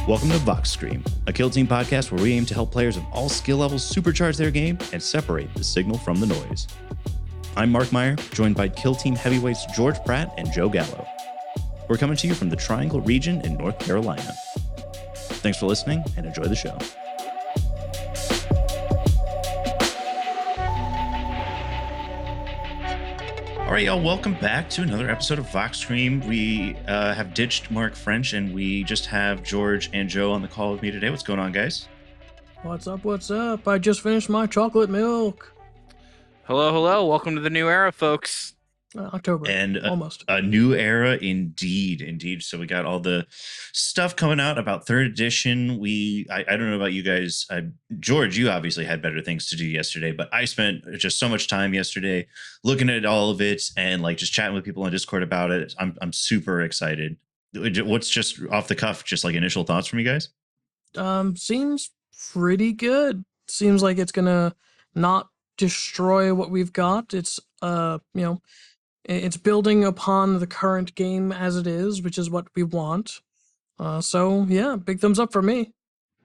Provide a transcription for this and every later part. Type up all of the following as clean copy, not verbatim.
Welcome to Vox Stream, a Kill Team podcast where we aim to help players of all skill levels supercharge their game and separate the signal from the noise. I'm Mark Meyer, joined by Kill Team heavyweights George Pratt and Joe Gallo. We're coming to you from the Triangle region in North Carolina. Thanks for listening and enjoy the show. All right, y'all, welcome back to another episode of Vox Stream. We have ditched Mark French, and we just have George and Joe on the call with me today. What's going on, guys? What's up, what's up? I just finished my chocolate milk. Hello. Welcome to the new era, folks. October, and almost. A new era, indeed. So we got all the stuff coming out about third edition. I don't know about you guys. George, you obviously had better things to do yesterday, but I spent just so much time yesterday looking at all of it and like just chatting with people on Discord about it. I'm super excited. What's just off the cuff, just like initial thoughts from you guys? Seems pretty good. Seems like it's gonna not destroy what we've got. It's it's building upon the current game as it is, which is what we want. So yeah, big thumbs up for me.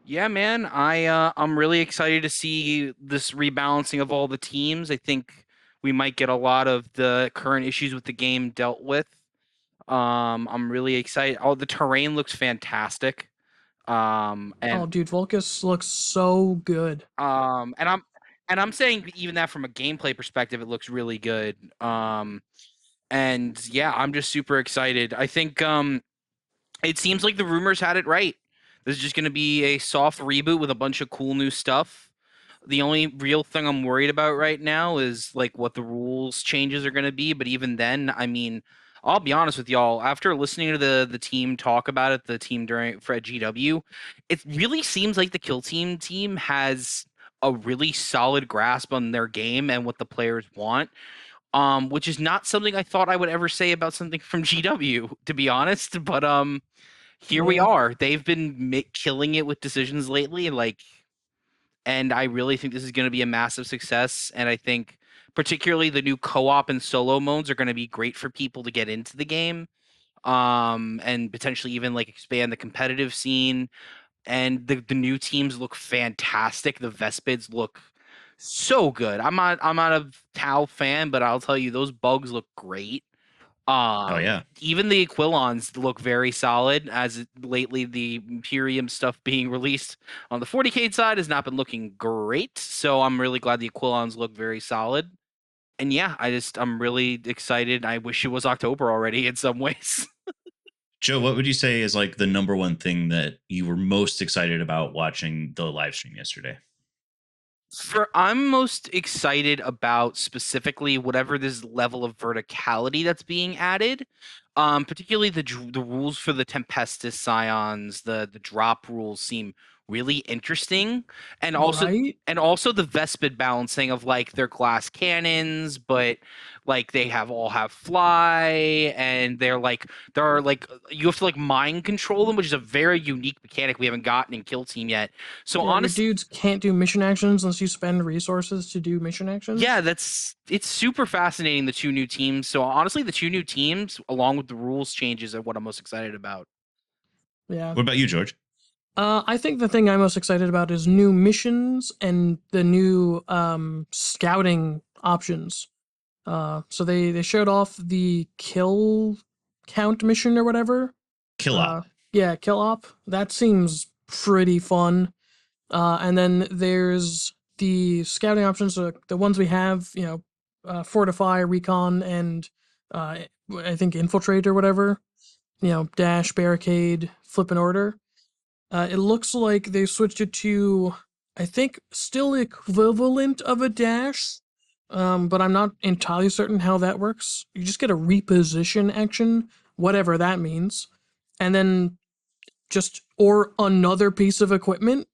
Yeah, man. I'm really excited to see this rebalancing of all the teams. I think we might get a lot of the current issues with the game dealt with. I'm really excited. Oh, the terrain looks fantastic. Dude, Volcus looks so good. And I'm saying even that from a gameplay perspective, it looks really good. And yeah, I'm just super excited. I think it seems like the rumors had it right. This is just going to be a soft reboot with a bunch of cool new stuff. The only real thing I'm worried about right now is like what the rules changes are going to be. But even then, I mean, I'll be honest with y'all. After listening to the team talk about it, the team for at GW, it really seems like the Kill Team has a really solid grasp on their game and what the players want. Which is not something I thought I would ever say about something from GW, to be honest. But here we are. They've been killing it with decisions lately, and I really think this is going to be a massive success. And I think particularly the new co-op and solo modes are going to be great for people to get into the game, and potentially even like expand the competitive scene. And the new teams look fantastic. The Vespids look so good. I'm not a Tau fan, but I'll tell you those bugs look great. Oh yeah. Even the Aquilons look very solid. As lately the Imperium stuff being released on the 40k side has not been looking great. So I'm really glad the Aquilons look very solid. And yeah, I'm really excited. I wish it was October already in some ways. Joe, what would you say is like the number one thing that you were most excited about watching the live stream yesterday? I'm most excited about specifically whatever this level of verticality that's being added, particularly the rules for the Tempestus Scions. The drop rules seem really interesting, and also the Vespid balancing of like their glass cannons, but like they all have fly, and they're like you have to like mind control them, which is a very unique mechanic we haven't gotten in Kill Team yet. So honestly, your dudes can't do mission actions unless you spend resources to do mission actions. Yeah, it's super fascinating, the two new teams. So honestly, the two new teams, along with the rules changes, are what I'm most excited about. Yeah. What about you, George? I think the thing I'm most excited about is new missions and the new scouting options. So they showed off the kill count mission or whatever. Kill op. Kill op. That seems pretty fun. And then there's the scouting options, the ones we have, fortify, recon, and I think infiltrate or whatever. Dash, barricade, flip and order. It looks like they switched it to, I think, still equivalent of a dash, but I'm not entirely certain how that works. You just get a reposition action, whatever that means, and then or another piece of equipment.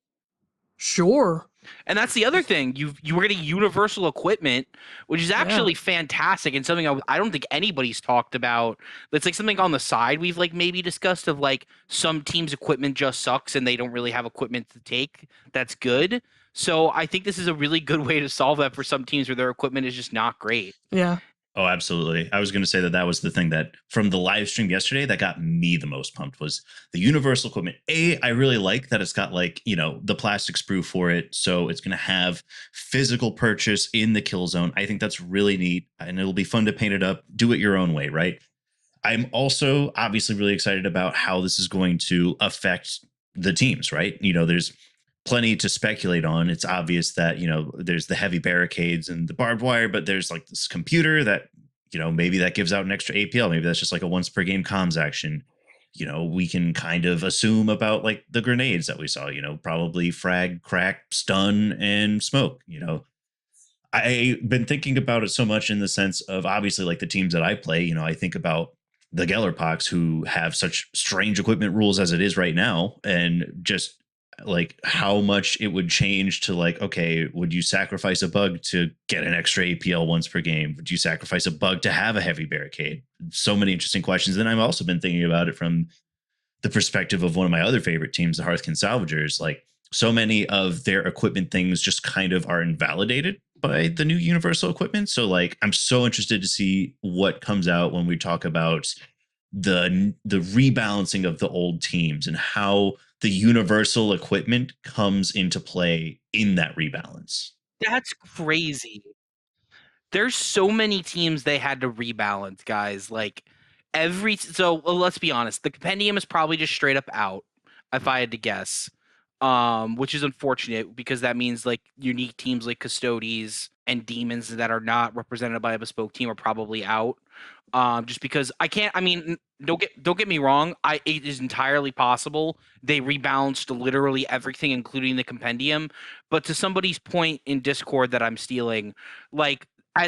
Sure. And that's the other thing. You were getting universal equipment, which is actually fantastic, and something I don't think anybody's talked about. It's like something on the side we've like maybe discussed of like some teams' equipment just sucks and they don't really have equipment to take. That's good. So I think this is a really good way to solve that for some teams where their equipment is just not great. Yeah. Oh, absolutely. I was going to say that that was the thing that from the live stream yesterday that got me the most pumped was the universal equipment. I really like that it's got like, the plastic sprue for it. So it's going to have physical purchase in the kill zone. I think that's really neat and it'll be fun to paint it up, do it your own way, right? I'm also obviously really excited about how this is going to affect the teams, right? There's plenty to speculate on. It's obvious that, there's the heavy barricades and the barbed wire, but there's like this computer that, maybe that gives out an extra APL. Maybe that's just like a once per game comms action. We can kind of assume about like the grenades that we saw, probably frag, crack, stun, and smoke. I've been thinking about it so much in the sense of obviously like the teams that I play, I think about the Gellerpox who have such strange equipment rules as it is right now, and just like how much it would change to like, okay, would you sacrifice a bug to get an extra APL once per game? Would you sacrifice a bug to have a heavy barricade? So many interesting questions. And I've also been thinking about it from the perspective of one of my other favorite teams, the Hearthkin Salvagers. Like so many of their equipment things just kind of are invalidated by the new universal equipment. So like I'm so interested to see what comes out when we talk about the rebalancing of the old teams and how the universal equipment comes into play in that rebalance. That's crazy. There's so many teams they had to rebalance, guys. Like let's be honest, the compendium is probably just straight up out, if I had to guess. Which is unfortunate because that means like unique teams like Custodes and Demons that are not represented by a bespoke team are probably out. Just because I can't. I mean, don't get me wrong. It is entirely possible they rebalanced literally everything, including the compendium. But to somebody's point in Discord that I'm stealing, like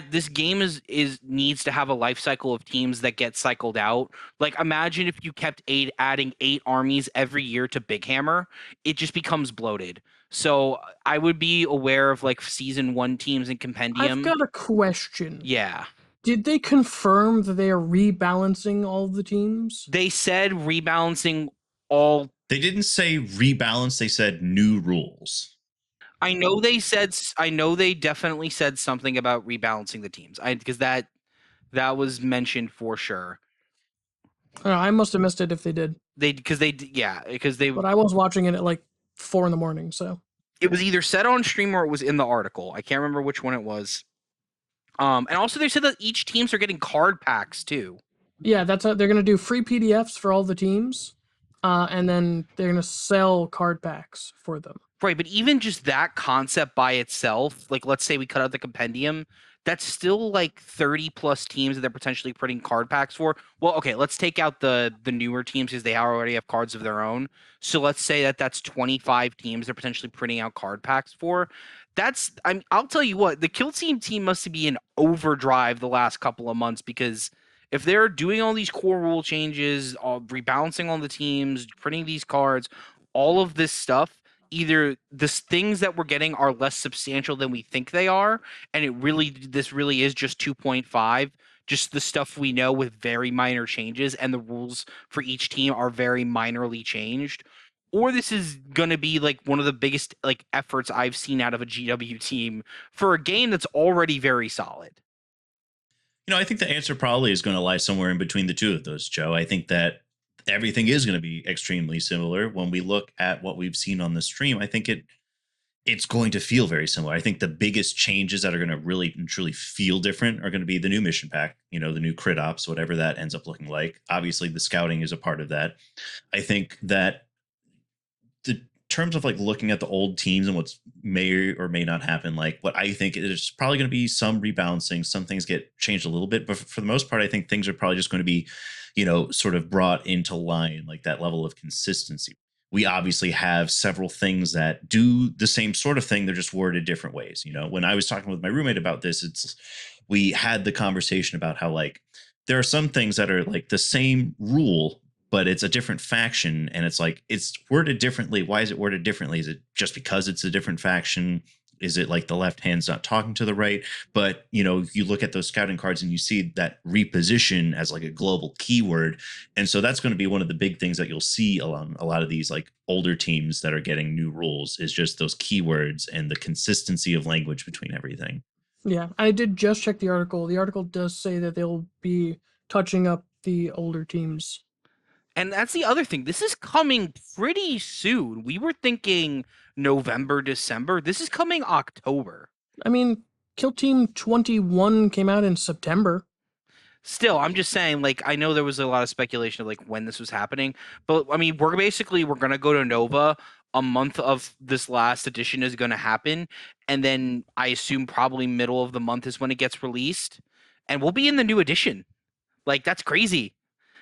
this game is needs to have a life cycle of teams that get cycled out. Like imagine if you kept adding 8 armies every year to Big Hammer, it just becomes bloated. So I would be aware of like season 1 teams in I've compendium. got a question. Yeah. Did they confirm that they are rebalancing all the teams? They said rebalancing all. They didn't say rebalance, they said new rules. I know they definitely said something about rebalancing the teams. Because that was mentioned for sure. I must have missed it if they did. Because they. But I was watching it at like 4 a.m, so It was either said on stream or it was in the article. I can't remember which one it was. And also they said that each teams are getting card packs too. Yeah, that's how they're gonna do free PDFs for all the teams, and then they're gonna sell card packs for them. Right, but even just that concept by itself, like let's say we cut out the compendium, that's still like 30 plus teams that they're potentially printing card packs for. Well, okay, let's take out the newer teams because they already have cards of their own. So let's say that that's 25 teams they're potentially printing out card packs for. I'll tell you what, the Kill team must be in overdrive the last couple of months because if they're doing all these core rule changes, rebalancing all the teams, printing these cards, all of this stuff, either the things that we're getting are less substantial than we think they are, and this really is just 2.5, just the stuff we know with very minor changes, and the rules for each team are very minorly changed. Or this is going to be like one of the biggest like efforts I've seen out of a GW team for a game that's already very solid. I think the answer probably is going to lie somewhere in between the two of those, Joe. I think that everything is going to be extremely similar. When we look at what we've seen on the stream, I think it's going to feel very similar. I think the biggest changes that are going to really and truly feel different are going to be the new mission pack, the new crit ops, whatever that ends up looking like. Obviously, the scouting is a part of that. I think that the terms of like looking at the old teams and what's may or may not happen, like what I think is probably going to be some rebalancing, some things get changed a little bit, but for the most part, I think things are probably just going to be, sort of brought into line, like that level of consistency. We obviously have several things that do the same sort of thing. They're just worded different ways. When I was talking with my roommate about this, we had the conversation about how like there are some things that are like the same rule, but it's a different faction and it's like it's worded differently. Why is it worded differently? Is it just because it's a different faction? Is it like the left hand's not talking to the right? But you look at those scouting cards and you see that reposition as like a global keyword, and so that's going to be one of the big things that you'll see along a lot of these like older teams that are getting new rules is just those keywords and the consistency of language between everything. Yeah, I did just check the article. The article does say that they'll be touching up the older teams. And that's the other thing. This is coming pretty soon. We were thinking November, December. This is coming October. I mean, Kill Team 21 came out in September. Still, I'm just saying, like, I know there was a lot of speculation of like when this was happening, but I mean, we're gonna go to Nova. A month of this last edition is gonna happen, and then I assume probably middle of the month is when it gets released, and we'll be in the new edition. Like, that's crazy.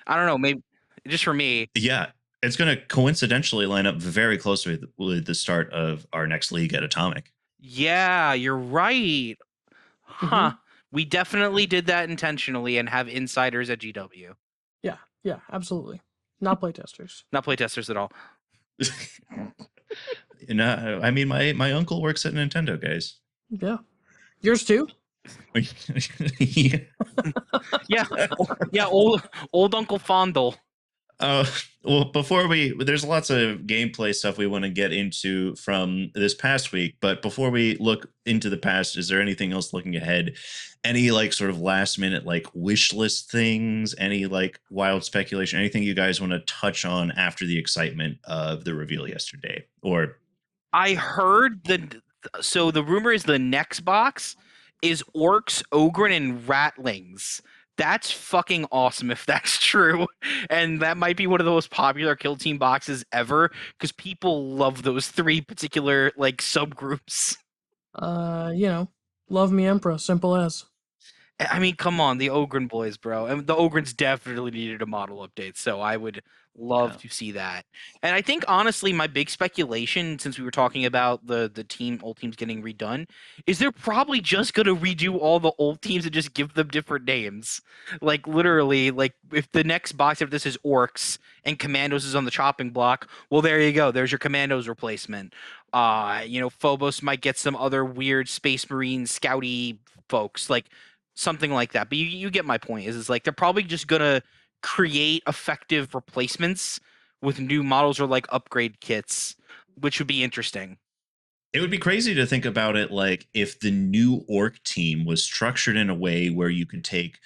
I don't know, maybe just for me. Yeah, it's going to coincidentally line up very closely with the start of our next league at Atomic. Yeah, you're right. Huh. We definitely did that intentionally and have insiders at GW. Yeah, absolutely. Not playtesters. Not playtesters at all. No, I mean my uncle works at Nintendo, guys. Yeah. Yours too? Yeah. Yeah. Yeah, old Uncle Fondle. Well, there's lots of gameplay stuff we want to get into from this past week, but before we look into the past, is there anything else looking ahead? Any like sort of last minute like wish list things? Any like wild speculation? Anything you guys want to touch on after the excitement of the reveal yesterday? Or I heard so the rumor is the next box is orcs, ogren, and ratlings. That's fucking awesome if that's true. And that might be one of the most popular Kill Team boxes ever because people love those three particular like subgroups. Love me Emperor, simple as. I mean, come on, the Ogren boys, bro. And the Ogrens definitely needed a model update, so I would love to see that. And I think honestly, my big speculation, since we were talking about the old teams getting redone, is they're probably just gonna redo all the old teams and just give them different names. Like literally, like if the next box after this is orcs and commandos is on the chopping block, well, there you go. There's your commandos replacement. Phobos might get some other weird space marine scouty folks. Like something like that. But you get my point. Is like they're probably just gonna create effective replacements with new models or like upgrade kits, which would be interesting. it would be crazy to think about it like if the new orc team was structured in a way where you could take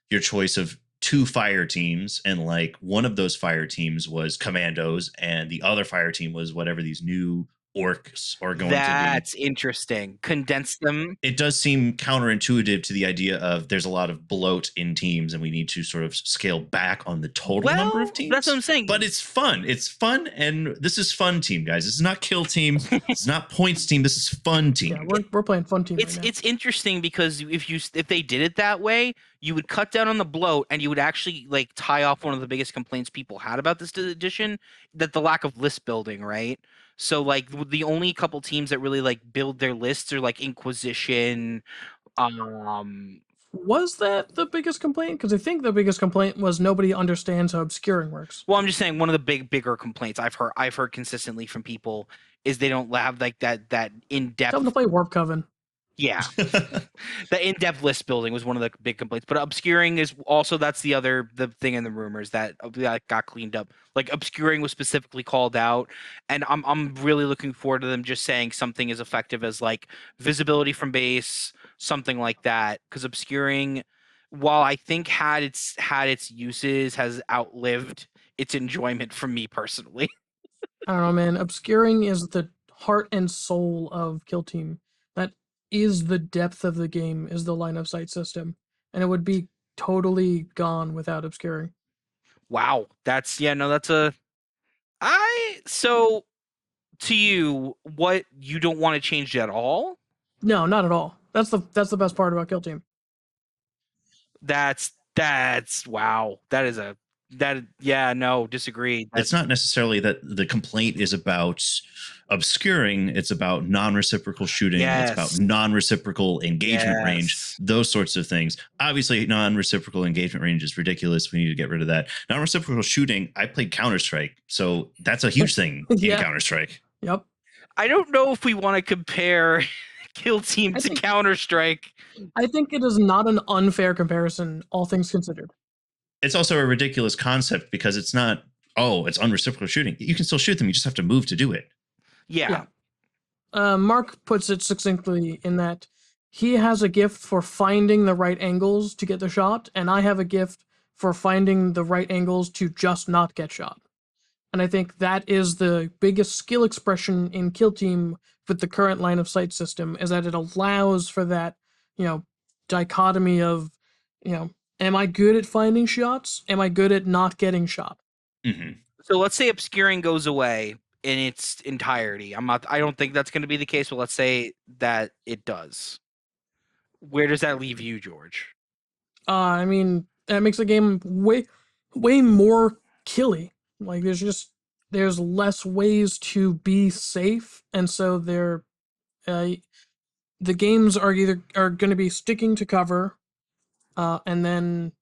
your choice of two fire teams and like one of those fire teams was commandos and the other fire team was whatever these new orcs are going to be. That's interesting. Condense them. It does seem counterintuitive to the idea of there's a lot of bloat in teams and we need to sort of scale back on the total number of teams. That's what I'm saying. But it's fun. It's fun. And this is fun team, guys. This is not kill team. It's not points team. This is fun team. Yeah, we're playing fun team. It's interesting because if they did it that way, you would cut down on the bloat and you would actually like tie off one of the biggest complaints people had about this edition, that the lack of list building, right? So like the only couple teams that really like build their lists are like Inquisition. Was that the biggest complaint? Because I think the biggest complaint was nobody understands how obscuring works. Well, I'm just saying one of the bigger complaints I've heard consistently from people is they don't have like that in-depth. Tell them to play Warpcoven. Yeah, the in-depth list building was one of the big complaints, but obscuring is also the thing in the rumors that got cleaned up. Like obscuring was specifically called out, and I'm really looking forward to them just saying something as effective as like visibility from base, something like that. Because obscuring, while I think had its uses, has outlived its enjoyment from me personally. I don't know, man. Obscuring is the heart and soul of Kill Team. That is the depth of the game, is the line of sight system, and it would be totally gone without obscuring. Wow, so to you, what, you don't want to change at all? No, not at all. That's the best part about Kill Team. That's wow. Disagree. It's not necessarily that the complaint is about obscuring. It's about non-reciprocal shooting. Yes. It's about non-reciprocal engagement range, those sorts of things. Obviously, non-reciprocal engagement range is ridiculous. We need to get rid of that. Non-reciprocal shooting, I played Counter-Strike, so that's a huge thing in Counter-Strike. Yep. I don't know if we want to compare Kill Team to Counter-Strike. I think it is not an unfair comparison, all things considered. It's also a ridiculous concept because it's not, it's unreciprocal shooting. You can still shoot them. You just have to move to do it. Yeah. Mark puts it succinctly in that he has a gift for finding the right angles to get the shot, and I have a gift for finding the right angles to just not get shot. And I think that is the biggest skill expression in Kill Team with the current line of sight system, is that it allows for that, dichotomy of, am I good at finding shots? Am I good at not getting shot? Mm-hmm. So let's say obscuring goes away in its entirety. I don't think that's going to be the case, but let's say that it does. Where does that leave you, George? I mean, that makes the game way more killy. Like there's less ways to be safe, and so the games are going to be sticking to cover, and then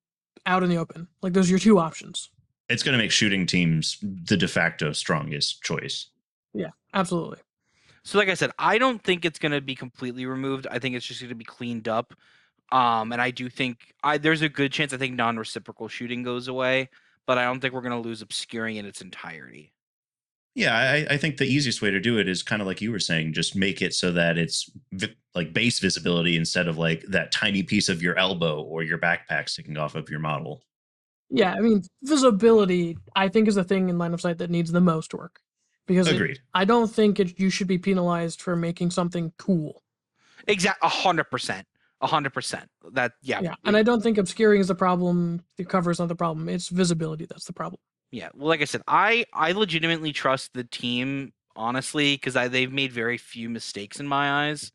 out in the open. Like those are your two options. It's going to make shooting teams the de facto strongest choice. Yeah, absolutely. So like I said, I don't think it's going to be completely removed. I think it's just going to be cleaned up. And I do think there's a good chance I think non-reciprocal shooting goes away, but I don't think we're going to lose obscuring in its entirety. Yeah, I think the easiest way to do it is kind of like you were saying, just make it so that it's like base visibility instead of like that tiny piece of your elbow or your backpack sticking off of your model. Yeah, I mean, visibility, I think, is the thing in line of sight that needs the most work. Because Agreed. I don't think you should be penalized for making something cool. Exactly, 100%. 100%. Yeah, and I don't think obscuring is the problem. The cover is not the problem. It's visibility that's the problem. Yeah, well, like I said, I legitimately trust the team, honestly, because they've made very few mistakes in my eyes.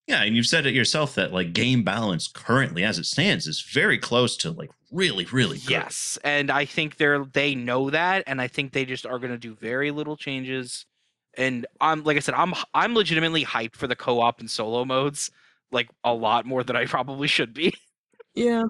Yeah, and you've said it yourself that like game balance currently as it stands is very close to like really, really good. Yes, and I think they know that, and I think they just are going to do very little changes. And like I said, I'm legitimately hyped for the co-op and solo modes, like a lot more than I probably should be. Yeah.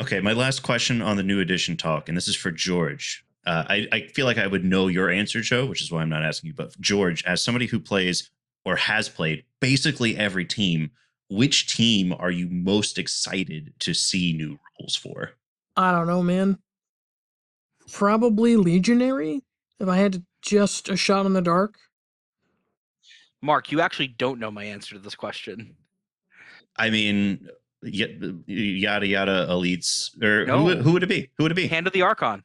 Okay, my last question on the new edition talk, and this is for George. I feel like I would know your answer, Joe, which is why I'm not asking you. But George, as somebody who plays or has played basically every team, which team are you most excited to see new rules for? I don't know, man. Probably Legionary, if I had to just a shot in the dark. Mark, you actually don't know my answer to this question. I mean, yada yada elites, or No. who would it be? Who would it be? Hand of the Archon.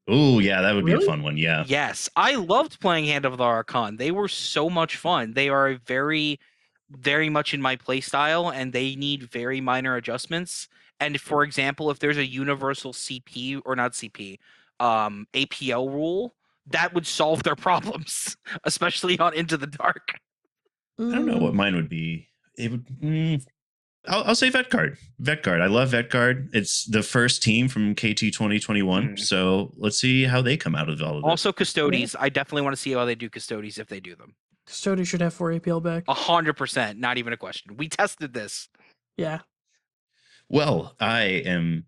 Oh, yeah, that would be Really? a fun one. Yeah. Yes, I loved playing Hand of the Archon. They were so much fun. They are very, very much in my play style, and they need very minor adjustments. And for example, if there's a universal CP or not CP, APL rule, that would solve their problems, especially on Into the Dark. I don't know what mine would be. It would. I'll say Vet Guard. Vet Guard. I love Vet Guard. It's the first team from KT 2021. So let's see how they come out of all of this. Also, Custodes. I definitely want to see how they do Custodes if they do them. Custodes should have 4 APL back. 100%. Not even a question. We tested this. Yeah. Well, I am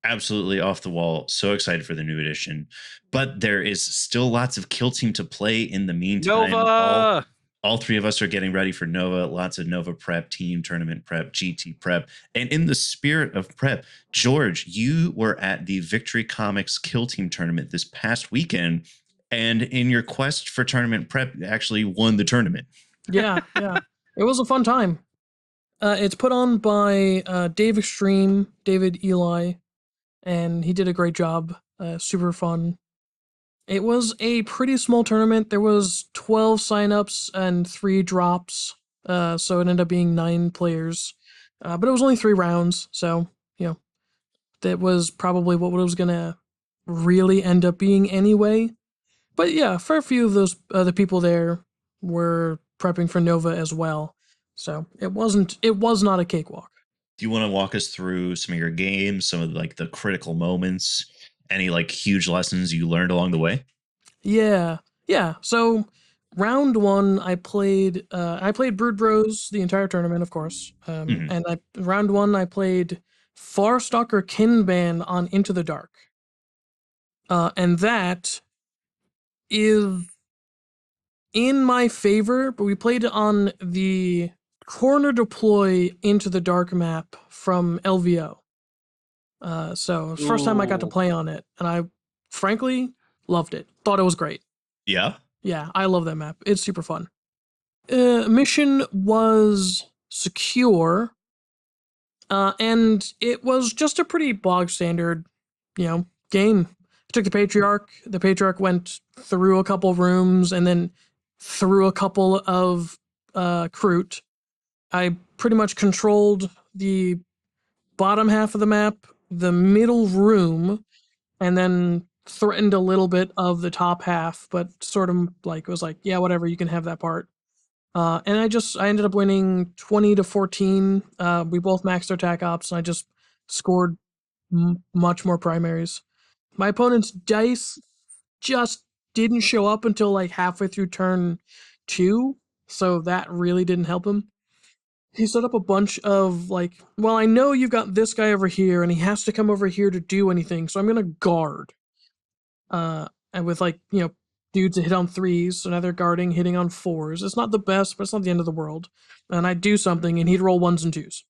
absolutely off the wall. So excited for the new edition. But there is still lots of Kill Team to play in the meantime. Nova! All three of us are getting ready for Nova, lots of Nova prep, team tournament prep, GT prep. And in the spirit of prep, George, you were at the Victory Comics Kill Team tournament this past weekend. And in your quest for tournament prep, you actually won the tournament. Yeah. It was a fun time. It's put on by Dave Extreme, David Eli, and he did a great job. Super fun. It was a pretty small tournament. There was 12 signups and 3 drops, so it ended up being 9 players. But it was only 3 rounds, so, that was probably what it was going to really end up being anyway. But yeah, for a few of those the people there were prepping for Nova as well. So it was not a cakewalk. Do you want to walk us through some of your games, some of like the critical moments, any like huge lessons you learned along the way? Yeah. So round 1, I played Brood Bros the entire tournament, of course. And round 1 I played Farstalker Kinban on Into the Dark. And that is in my favor, but we played it on the corner deploy Into the Dark map from LVO. So it was the first time I got to play on it, and I frankly loved it. Thought it was great. Yeah. Yeah, I love that map. It's super fun. Mission was secure. And it was just a pretty bog standard, game. I took the Patriarch. The Patriarch went through a couple rooms and then through a couple of Kroot. I pretty much controlled the bottom half of the map, the middle room, and then threatened a little bit of the top half, but sort of was like, yeah, whatever, you can have that part. And I ended up winning 20-14. We both maxed our attack ops, and I just scored much more primaries. My opponent's dice just didn't show up until like halfway through turn 2, so that really didn't help him. He set up a bunch of well, I know you've got this guy over here, and he has to come over here to do anything, so I'm gonna guard. And with dudes that hit on 3s, so now they're guarding, hitting on 4s. It's not the best, but it's not the end of the world. And I'd do something, and he'd roll 1s and 2s.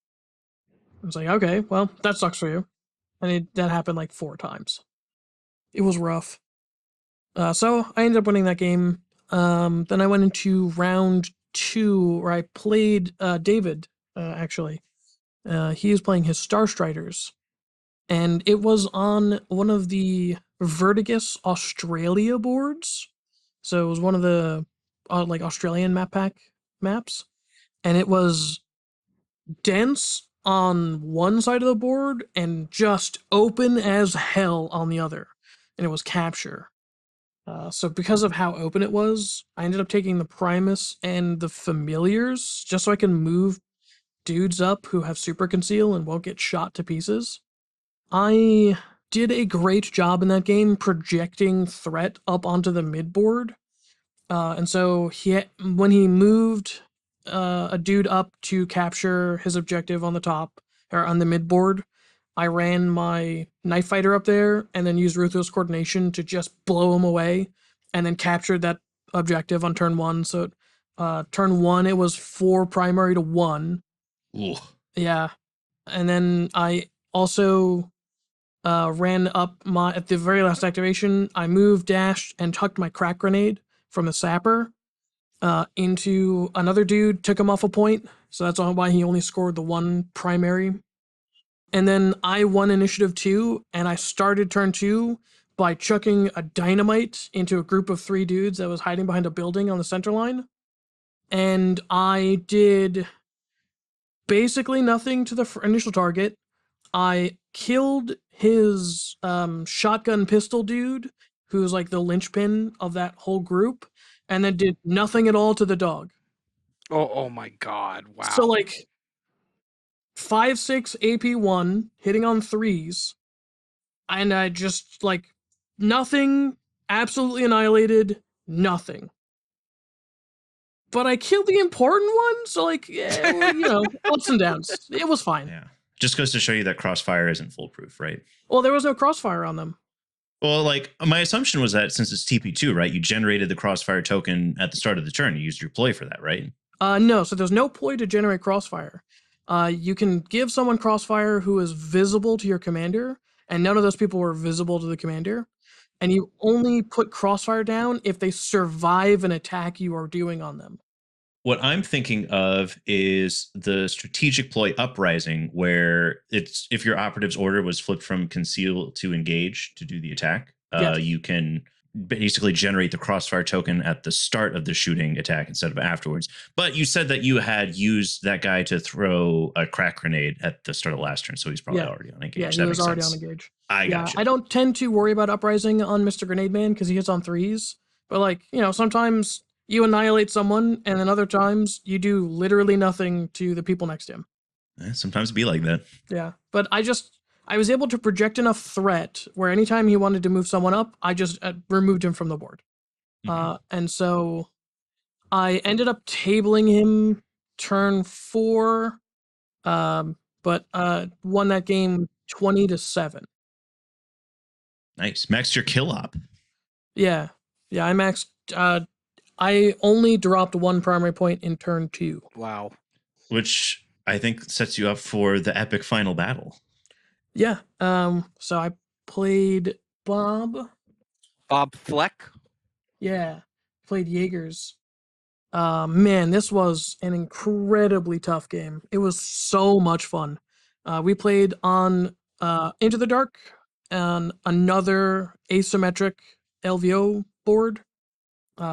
I was like, okay, well, that sucks for you. And that happened like 4 times. It was rough. So I ended up winning that game. Then I went into round 2, where I played David, actually. He was playing his Star Striders. And it was on one of the Vertigus Australia boards. So it was one of the Australian map pack maps. And it was dense on one side of the board and just open as hell on the other. And it was capture. So because of how open it was, I ended up taking the Primus and the Familiars just so I can move dudes up who have super conceal and won't get shot to pieces. I did a great job in that game projecting threat up onto the mid board. And so when he moved a dude up to capture his objective on the top, or on the mid board, I ran my Knife Fighter up there and then used Ruthless Coordination to just blow him away, and then captured that objective on turn 1. So turn 1, it was 4 primary to 1. Ooh. Yeah. And then I also ran up at the very last activation, I moved, dashed, and tucked my crack grenade from the sapper into another dude, took him off a point, so that's why he only scored the 1 primary. And then I won initiative 2, and I started turn 2 by chucking a dynamite into a group of 3 dudes that was hiding behind a building on the center line. And I did basically nothing to the initial target. I killed his shotgun pistol dude, who's like the linchpin of that whole group, and then did nothing at all to the dog. Oh my god, wow. So 5-6 AP1, hitting on 3s, and I just nothing, absolutely annihilated, nothing. But I killed the important one, so ups and downs. It was fine. Yeah. Just goes to show you that Crossfire isn't foolproof, right? Well, there was no Crossfire on them. Well, my assumption was that since it's TP2, right, you generated the Crossfire token at the start of the turn. You used your ploy for that, right? No, so there's no ploy to generate Crossfire. You can give someone Crossfire who is visible to your commander, and none of those people were visible to the commander. And you only put Crossfire down if they survive an attack you are doing on them. What I'm thinking of is the strategic ploy Uprising, where it's if your operative's order was flipped from conceal to engage to do the attack, Yes. You can basically generate the Crossfire token at the start of the shooting attack instead of afterwards. But you said that you had used that guy to throw a crack grenade at the start of the last turn, so he's probably already on engage. Yeah, he was already on engage. I gotcha. I don't tend to worry about Uprising on Mr. Grenade Man because he hits on 3s. But sometimes you annihilate someone, and then other times you do literally nothing to the people next to him. Sometimes it be like that. Yeah, but I was able to project enough threat where anytime he wanted to move someone up, I just removed him from the board. Mm-hmm. And so I ended up tabling him turn 4, but won that game 20-7. Nice. Maxed your kill op. Yeah, I maxed. I only dropped 1 primary point in turn 2. Wow. Which I think sets you up for the epic final battle. Yeah. So I played Bob Fleck? Yeah. Played Jaegers. Man, this was an incredibly tough game. It was so much fun. We played on Into the Dark on another asymmetric LVO board.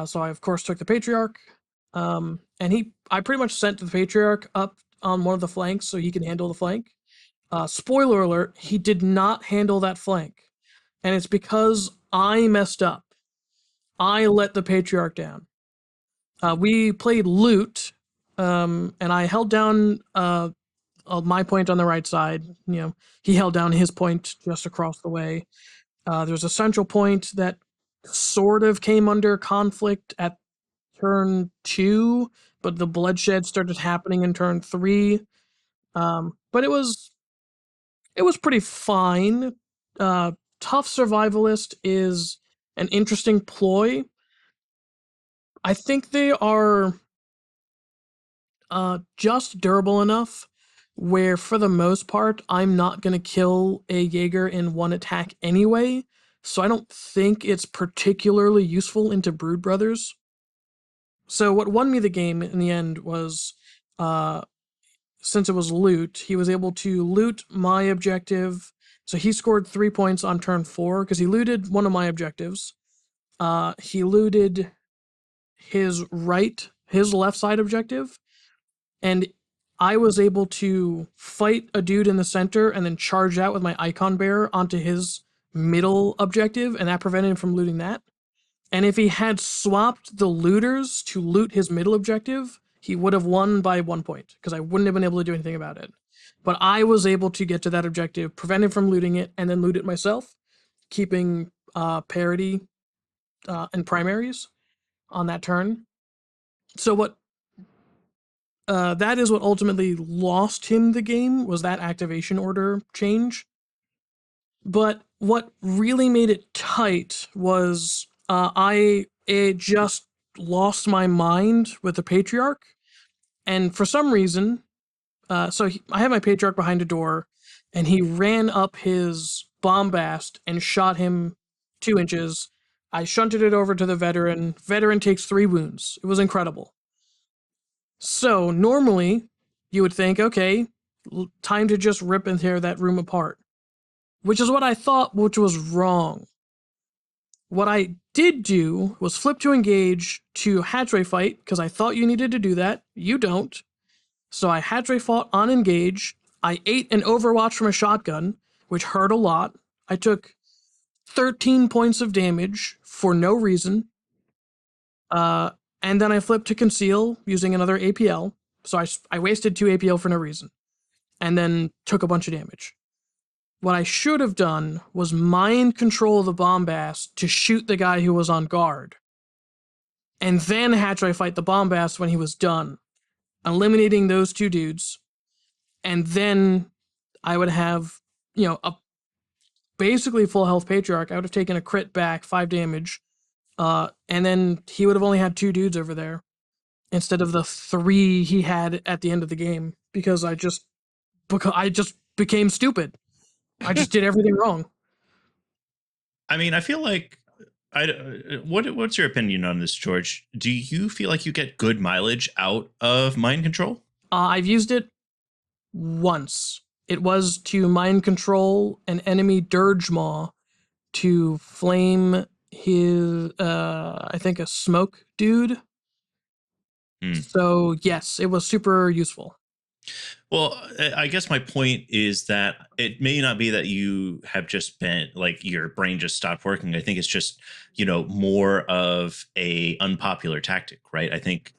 So I of course took the Patriarch. And I pretty much sent the Patriarch up on one of the flanks so he can handle the flank. Spoiler alert, he did not handle that flank. And it's because I messed up. I let the Patriarch down. We played loot, and I held down my point on the right side. He held down his point just across the way. There's a central point that sort of came under conflict at turn 2, but the bloodshed started happening in turn 3. But it was pretty fine. Tough Survivalist is an interesting ploy. I think they are just durable enough where, for the most part, I'm not going to kill a Jaeger in one attack anyway, so I don't think it's particularly useful into Brood Brothers. So what won me the game in the end was, since it was loot, he was able to loot my objective. So he scored 3 points on turn 4 because he looted one of my objectives. He looted his left side objective, and I was able to fight a dude in the center and then charge out with my icon bearer onto his middle objective, and that prevented him from looting that. And if he had swapped the looters to loot his middle objective, he would have won by 1 point, because I wouldn't have been able to do anything about it. But I was able to get to that objective, prevent him from looting it, and then loot it myself, keeping parity and primaries on that turn. So that is what ultimately lost him the game, was that activation order change. But what really made it tight was it just lost my mind with the Patriarch. And for some reason, I had my Patriarch behind a door, and he ran up his bombast and shot him 2 inches. I shunted it over to the veteran. Veteran takes 3 wounds. It was incredible. So normally, you would think, okay, time to just rip and tear that room apart. Which is what I thought, which was wrong. What I did do was flip to engage to hatchway fight, because I thought you needed to do that. You don't. So I hatchway fought on engage. I ate an overwatch from a shotgun, which hurt a lot. I took 13 points of damage for no reason. And then I flipped to conceal using another APL. So I wasted 2 APL for no reason. And then took a bunch of damage. What I should have done was mind control the bombast to shoot the guy who was on guard. And then hatchway fight the bombast when he was done, eliminating those 2 dudes. And then I would have, a basically full health Patriarch. I would have taken a crit back, 5 damage. And then he would have only had 2 dudes over there instead of the 3 he had at the end of the game, because I just became stupid. I just did everything wrong. I mean, I feel like what's your opinion on this, George? Do you feel like you get good mileage out of mind control? I've used it once. It was to mind control an enemy Dirge Maw to flame his, I think, a smoke dude. So yes, it was super useful. Well, I guess my point is that it may not be that you have just been like your brain just stopped working. I think it's just, more of a unpopular tactic, right? I think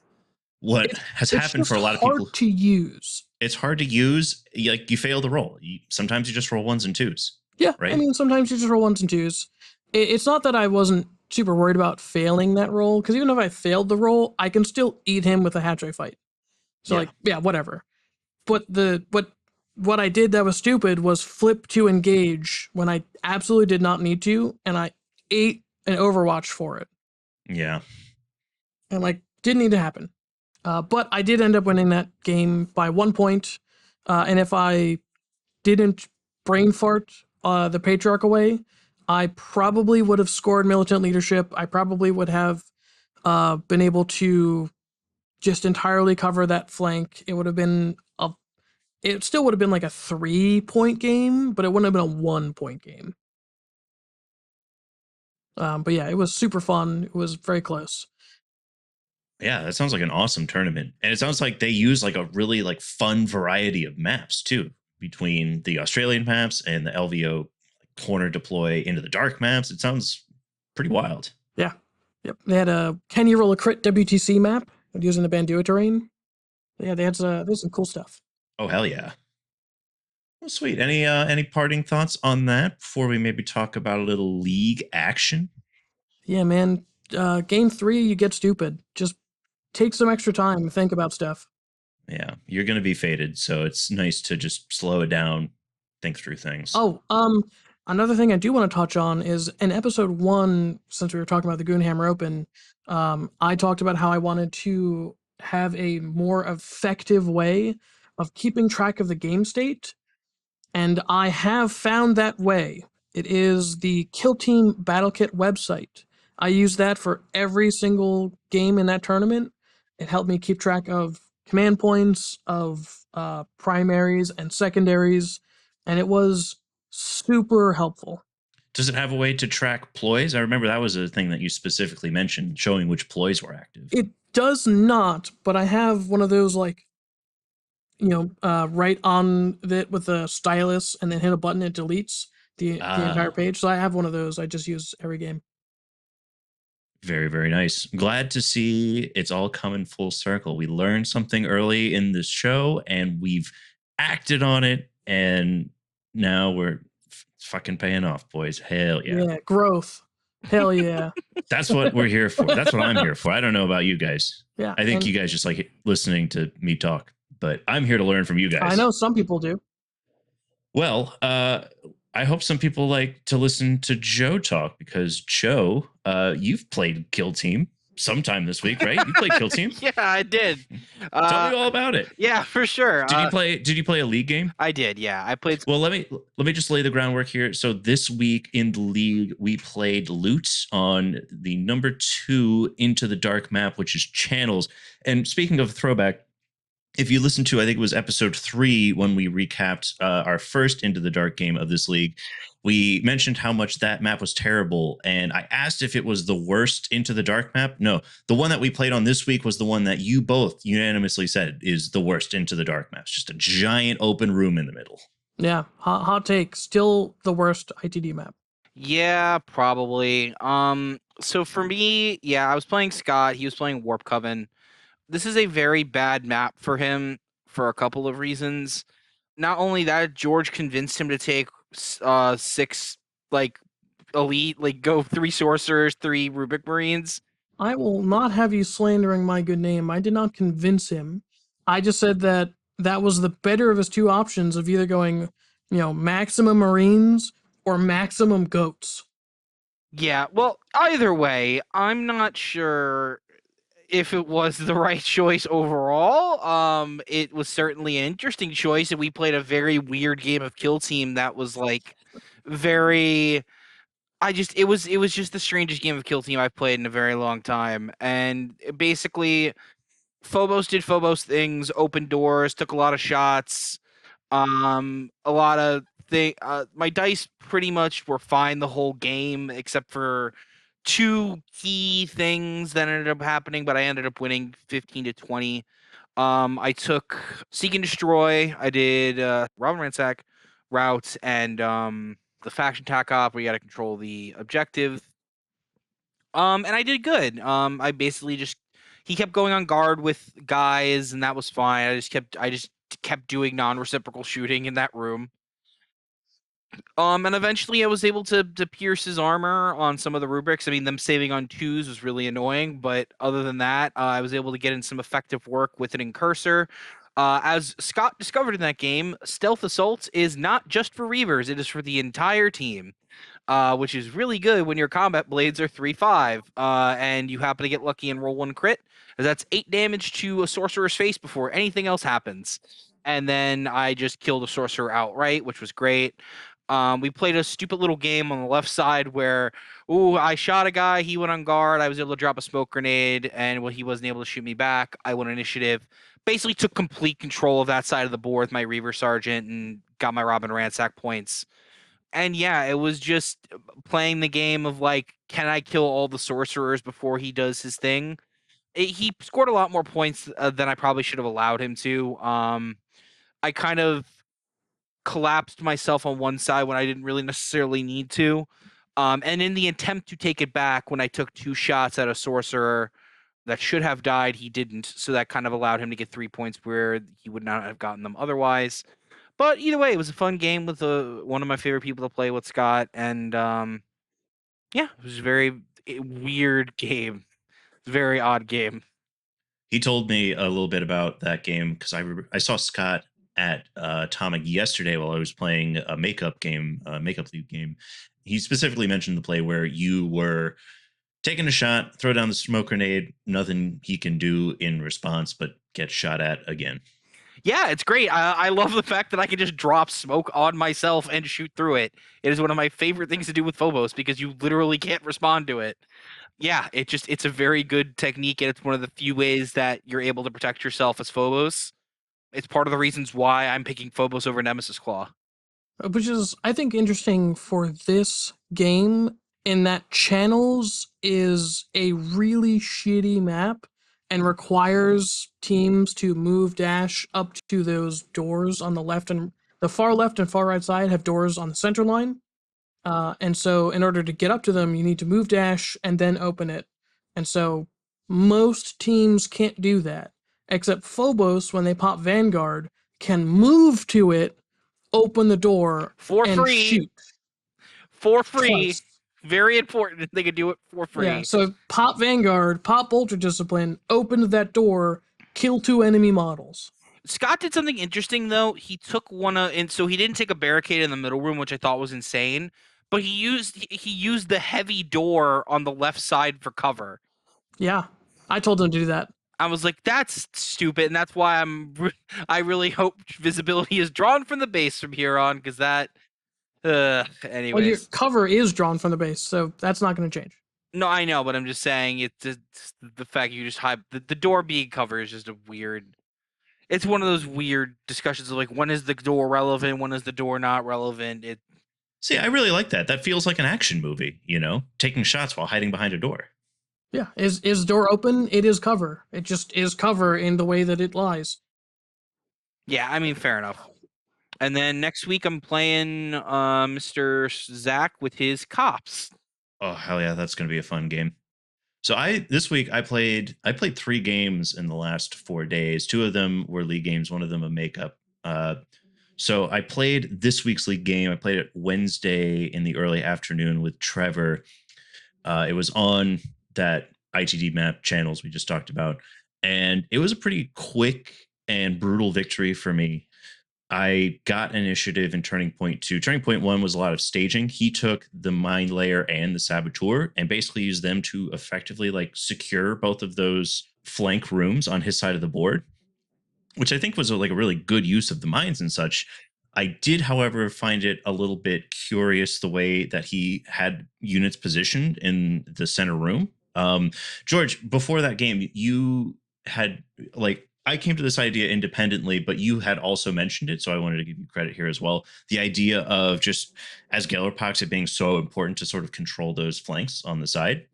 what has happened for a lot of people, to use. It's hard to use. Like, you fail the roll. Sometimes you just roll 1s and 2s. Yeah, right? I mean, sometimes you just roll 1s and 2s. It's not that I wasn't super worried about failing that roll, because even if I failed the roll, I can still eat him with a hatchway fight. So whatever. But what I did that was stupid was flip to engage when I absolutely did not need to, and I ate an Overwatch for it. Yeah. And didn't need to happen. But I did end up winning that game by 1 point. And if I didn't brain fart the Patriarch away, I probably would have scored Militant Leadership. I probably would have been able to just entirely cover that flank, it would have been it still would have been like a 3-point game, but it wouldn't have been a 1-point game. But yeah, it was super fun. It was very close. Yeah, that sounds like an awesome tournament. And it sounds like they use like a really like fun variety of maps too, between the Australian maps and the LVO corner deploy into the dark maps. It sounds pretty wild. Yeah. Yep. They had a Can You Roll a Crit WTC map using the Bandua terrain. Yeah, there's some cool stuff. Oh hell yeah. Well, sweet. Any parting thoughts on that before we maybe talk about a little league action? Yeah, man. Game 3, you get stupid. Just take some extra time and think about stuff. Yeah, you're going to be faded, so it's nice to just slow it down, think through things. Oh, another thing I do want to touch on is in episode 1, since we were talking about the Goonhammer Open, I talked about how I wanted to have a more effective way of keeping track of the game state, and I have found that way. It is the Kill Team Battle Kit website. I use that for every single game in that tournament. It helped me keep track of command points, of primaries and secondaries, and it was super helpful. Does it have a way to track ploys? I remember that was a thing that you specifically mentioned, showing which ploys were active. It does not, but I have one of those like, right on it with a stylus, and then hit a button, it deletes the entire page. So I have one of those. I just use every game. Very, very nice. Glad to see it's all coming full circle. We learned something early in this show and we've acted on it, and now we're fucking paying off, boys. Hell yeah. Yeah, growth. Hell yeah. That's what we're here for. That's what I'm here for. I don't know about you guys. Yeah. I think you guys just like listening to me talk, but I'm here to learn from you guys. I know some people do. Well, I hope some people like to listen to Joe talk, because Joe, you've played Kill Team sometime this week, right? You played Kill Team. Yeah, I did. Tell me all about it. Yeah, for sure. Did you play a league game? I did. Yeah, I played. Well, let me just lay the groundwork here. So this week in the league, we played Loot on the number 2 Into the Dark map, which is Channels. And speaking of throwback, if you listen to, I think it was episode 3 when we recapped our first Into the Dark game of this league, we mentioned how much that map was terrible. And I asked if it was the worst Into the Dark map. No, the one that we played on this week was the one that you both unanimously said is the worst Into the Dark map. It's just a giant open room in the middle. Yeah, hot take. Still the worst ITD map. Yeah, probably. So for me, yeah, I was playing Scott. He was playing Warpcoven. This is a very bad map for him for a couple of reasons. Not only that, George convinced him to take 6 like elite, like go 3 sorcerers, 3 Rubik Marines. I will not have you slandering my good name. I did not convince him. I just said that was the better of his 2 options of either going, maximum Marines or maximum goats. Yeah, well, either way, I'm not sure if it was the right choice overall. It was certainly an interesting choice, and we played a very weird game of Kill Team that was like very. It was just the strangest game of Kill Team I've played in a very long time, and basically, Phobos did Phobos things, opened doors, took a lot of shots, a lot of my dice pretty much were fine the whole game except for 2 key things that ended up happening, but I ended up winning 15 to 20. I took Seek and Destroy. I did Robin Ransack route and the faction tack op where you got to control the objective. And I did good. I basically he kept going on guard with guys, and that was fine. I just kept doing non-reciprocal shooting in that room. And eventually I was able to pierce his armor on some of the rubrics. I mean, them saving on 2s was really annoying, but other than that, I was able to get in some effective work with an incursor. As Scott discovered in that game, Stealth Assault is not just for Reavers, it is for the entire team, which is really good when your combat blades are 3/5, and you happen to get lucky and roll 1 crit. That's 8 damage to a sorcerer's face before anything else happens. And then I just killed a sorcerer outright, which was great. We played a stupid little game on the left side where, ooh, I shot a guy, he went on guard, I was able to drop a smoke grenade, and when he wasn't able to shoot me back, I went initiative. Basically took complete control of that side of the board with my Reaver Sergeant and got my Robin Ransack points. And yeah, it was just playing the game of like, can I kill all the sorcerers before he does his thing? He scored a lot more points than I probably should have allowed him to. I kind of collapsed myself on one side when I didn't really necessarily need to. And in the attempt to take it back, when I took 2 shots at a sorcerer that should have died, he didn't. So that kind of allowed him to get 3 points where he would not have gotten them otherwise. But either way, it was a fun game with one of my favorite people to play with, Scott. And yeah, it was a very weird game. Very odd game. He told me a little bit about that game because I saw Scott at Atomic yesterday while I was playing a makeup league game. He specifically mentioned the play where you were taking a shot, throw down the smoke grenade, nothing he can do in response, but get shot at again. Yeah, it's great. I love the fact that I can just drop smoke on myself and shoot through it. It is one of my favorite things to do with Phobos because you literally can't respond to it. Yeah, it's a very good technique, and it's one of the few ways that you're able to protect yourself as Phobos. It's part of the reasons why I'm picking Phobos over Nemesis Claw. Which is, I think, interesting for this game in that Channels is a really shitty map and requires teams to move dash up to those doors on the left and the far left and far right side have doors on the center line. And so in order to get up to them, you need to move dash and then open it. And so most teams can't do that, except Phobos, when they pop Vanguard, can move to it, open the door, For and free. shoot. For free. Twice. Very important. They could do it for free. Yeah, so pop Vanguard, pop Ultra Discipline, open that door, kill 2 enemy models. Scott did something interesting though. He took and so he didn't take a barricade in the middle room, which I thought was insane. But he used the heavy door on the left side for cover. Yeah, I told him to do that. I was like, that's stupid, and that's why I really hope visibility is drawn from the base from here on, because that. Anyways, well, your cover is drawn from the base, so that's not going to change. No, I know, but I'm just saying it's the fact you just hide the door being covered is just a weird. It's one of those weird discussions of like, when is the door relevant, when is the door not relevant. See, I really like that. That feels like an action movie, taking shots while hiding behind a door. Yeah, is door open? It is cover. It just is cover in the way that it lies. Yeah, I mean, fair enough. And then next week I'm playing Mr. Zach with his cops. Oh hell yeah, that's gonna be a fun game. So this week I played 3 games in the last 4 days. 2 of them were league games, one of them a makeup. So I played this week's league game. I played it Wednesday in the early afternoon with Trevor. It was on that ITD map Channels we just talked about, and it was a pretty quick and brutal victory for me. I got initiative in Turning Point 2. Turning Point 1 was a lot of staging. He took the Mind Layer and the Saboteur and basically used them to effectively secure both of those flank rooms on his side of the board, which I think was a really good use of the mines and such. I did, however, find it a little bit curious the way that he had units positioned in the center room. George, before that game, you had I came to this idea independently, but you had also mentioned it, so I wanted to give you credit here as well. The idea of just, as Gellerpox, it being so important to sort of control those flanks on the side.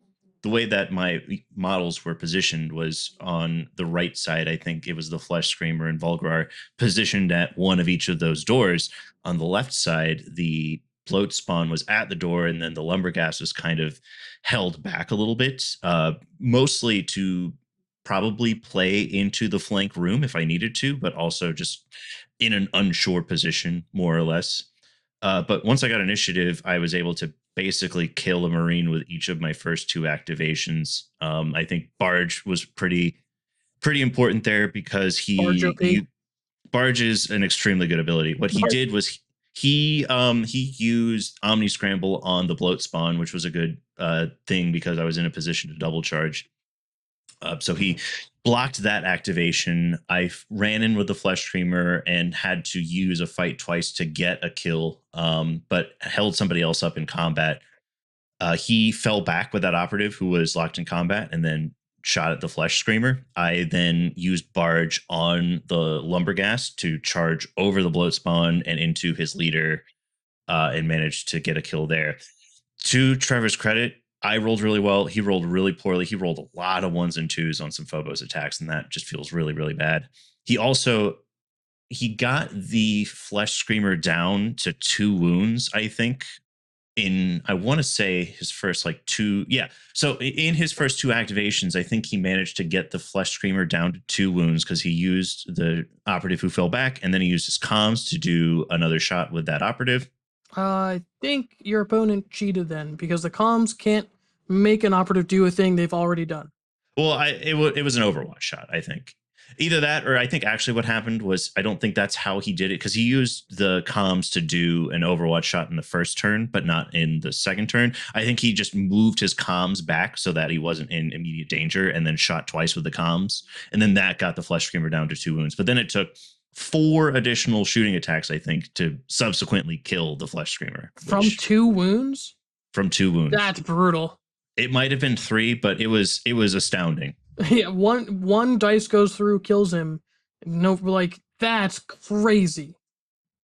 The way that my models were positioned was on the right side. I think it was the Flesh Screamer and Volgrar positioned at one of each of those doors. On the left side, the Bloat Spawn was at the door, and then the Lumberghast was kind of held back a little bit, mostly to probably play into the flank room if I needed to, but also just in an unsure position, more or less. But once I got initiative, I was able to basically kill a Marine with each of my first 2 activations. I think Barge was pretty important there because Barge is an extremely good ability. What he did was he used Omni Scramble on the Bloat Spawn, which was a good thing because I was in a position to double charge. So he blocked that activation. I ran in with the Flesh Screamer and had to use a fight twice to get a kill, but held somebody else up in combat. He fell back with that operative who was locked in combat and then shot at the Flesh Screamer. I then used Barge on the Lumberghast to charge over the Bloat Spawn and into his leader, and managed to get a kill there. To Trevor's credit, I rolled really well. He rolled really poorly. He rolled a lot of 1s and 2s on some Phobos attacks, and that just feels really, really bad. He got the Flesh Screamer down to 2 wounds, I think, in, I want to say, his first like 2. Yeah. So in his first 2 activations, I think he managed to get the Flesh Screamer down to 2 wounds because he used the operative who fell back, and then he used his comms to do another shot with that operative. I think your opponent cheated then, because the comms can't make an operative do a thing they've already done. Well, it was an Overwatch shot, I think. Either that, or I think actually what happened was, I don't think that's how he did it, because he used the comms to do an Overwatch shot in the first turn, but not in the second turn. I think he just moved his comms back so that he wasn't in immediate danger, and then shot twice with the comms. And then that got the Flesh Screamer down to 2 wounds. But then it took 4 additional shooting attacks, I think, to subsequently kill the Flesh Screamer. From 2 wounds? From 2 wounds. That's brutal. It might have been 3, but it was astounding. Yeah, one dice goes through, kills him. No, like, that's crazy.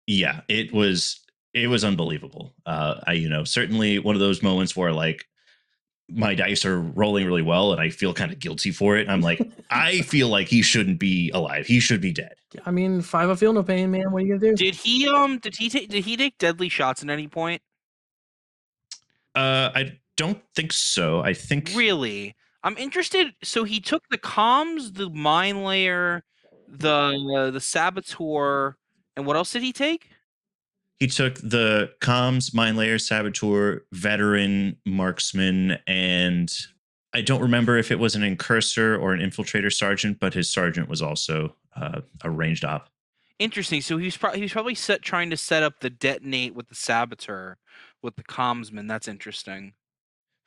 Yeah, it was unbelievable. Certainly one of those moments where like my dice are rolling really well and I feel kind of guilty for it. I'm like, I feel like he shouldn't be alive. He should be dead. I mean, 5 I feel no pain, man. What are you gonna do? Did he take deadly shots at any point? I don't think so. I think Really, I'm interested. So he took the comms, the mine layer, the saboteur, and what else did he take? he took the comms, mine layer, saboteur, veteran, marksman, and I don't remember if it was an incursor or an infiltrator sergeant, but his sergeant was also a ranged op. Interesting. So he was probably trying to set up the detonate with the saboteur with the commsman. That's interesting.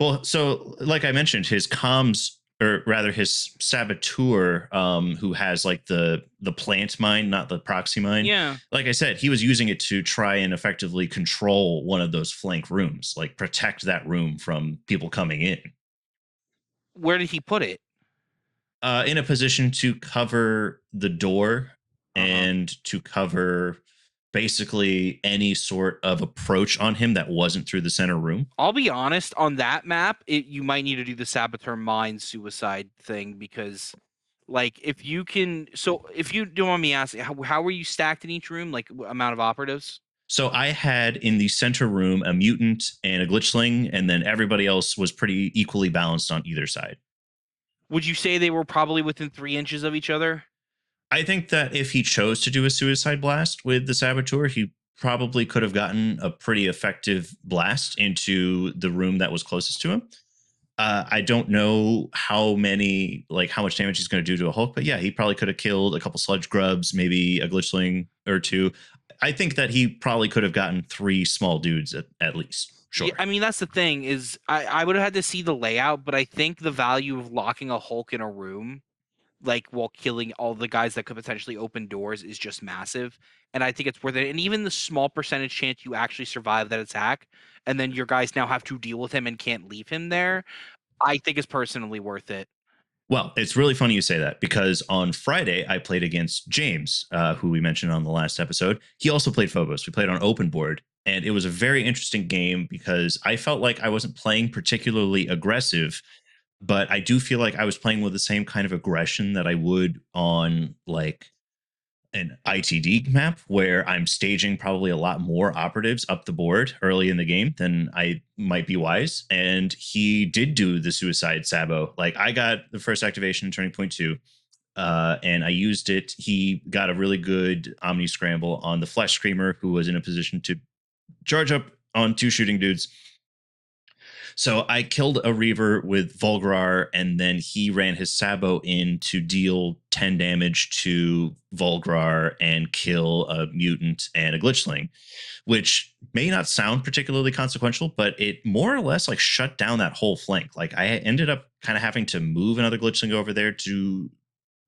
Well, so like I mentioned, his comms, or rather his saboteur, who has like the plant mine, not the proxy mine. Yeah. Like I said, he was using it to try and effectively control one of those flank rooms, like protect that room from people coming in. Where did he put it? In a position to cover the door and to cover basically any sort of approach on him that wasn't through the center room. I'll be honest, on that map, you might need to do the saboteur mine suicide thing, because like if you don't want me asking, how were you stacked in each room, like amount of operatives? So I had in the center room a mutant and a glitchling, and then everybody else was pretty equally balanced on either side. Would you say they were probably within 3 inches of each other? I think that if he chose to do a suicide blast with the saboteur, he probably could have gotten a pretty effective blast into the room that was closest to him. I don't know how much damage he's going to do to a Hulk, but yeah, he probably could have killed a couple sludge grubs, maybe a glitchling or 2. I think that he probably could have gotten 3 small dudes at least. Sure. Yeah, I mean, that's the thing, is I would have had to see the layout, but I think the value of locking a Hulk in a room, like while killing all the guys that could potentially open doors, is just massive. And I think it's worth it. And even the small percentage chance you actually survive that attack, and then your guys now have to deal with him and can't leave him there, I think is personally worth it. Well, it's really funny you say that, because on Friday I played against James, who we mentioned on the last episode. He also played Phobos. We played on open board, and it was a very interesting game because I felt like I wasn't playing particularly aggressive, but I do feel like I was playing with the same kind of aggression that I would on like an ITD map, where I'm staging probably a lot more operatives up the board early in the game than I might be wise. And he did do the suicide sabo. Like, I got the first activation in turning point 2, and I used it. He got a really good Omni scramble on the Flesh Screamer, who was in a position to charge up on 2 shooting dudes. So I killed a Reaver with Volgrar, and then he ran his Sabo in to deal 10 damage to Volgrar and kill a mutant and a glitchling, which may not sound particularly consequential, but it more or less like shut down that whole flank. Like I ended up kind of having to move another glitchling over there to